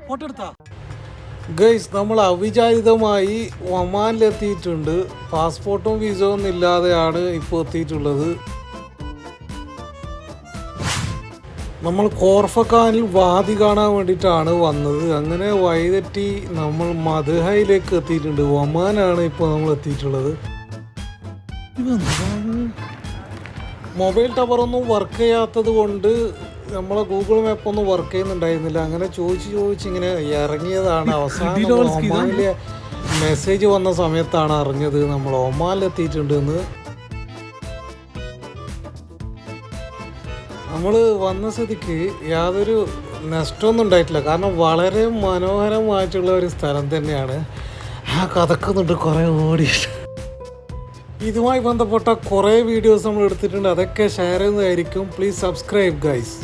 Photo എടുത്താ guys, നമ്മൾ അവിചാരിതമായി ഒമാനിലെത്തിയിട്ടുണ്ട്. പാസ്പോർട്ടും വിസ ഒന്നും ഇല്ലാതെയാണ് ഇപ്പോൾ എത്തിയിട്ടുള്ളത്. നമ്മൾ കോർഫഖാനിൽ വാദി കാണാൻ വേണ്ടിയിട്ടാണ് വന്നത്. അങ്ങനെ വഴിതെറ്റി നമ്മൾ മദ്ഹയിലേക്ക് എത്തിയിട്ടുണ്ട്. ഒമാനാണ് ഇപ്പോൾ നമ്മൾ എത്തിയിട്ടുള്ളത്. മൊബൈൽ ടവറൊന്നും വർക്ക് ചെയ്യാത്തത് കൊണ്ട് നമ്മളെ ഗൂഗിൾ മാപ്പൊന്നും വർക്ക് ചെയ്യുന്നുണ്ടായിരുന്നില്ല. അങ്ങനെ ചോദിച്ച് ഇങ്ങനെ ഇറങ്ങിയതാണ്. അവസാനം ഒമാനിലെ മെസ്സേജ് വന്ന സമയത്താണ് അറിഞ്ഞത് നമ്മൾ ഒമാനിലെത്തിയിട്ടുണ്ടെന്ന്. നമ്മൾ വന്ന സ്ഥിതിക്ക് യാതൊരു നഷ്ടമൊന്നും ഉണ്ടായിട്ടില്ല. കാരണം വളരെ മനോഹരമായിട്ടുള്ള ഒരു സ്ഥലം തന്നെയാണ്. കഥക്കുന്നുണ്ട് കുറേ ഓടിയിട്ട്. ഇതുമായി ബന്ധപ്പെട്ട കുറേ വീഡിയോസ് നമ്മൾ എടുത്തിട്ടുണ്ട്. അതൊക്കെ ഷെയർ ചെയ്യുന്നതായിരിക്കും. Please subscribe guys.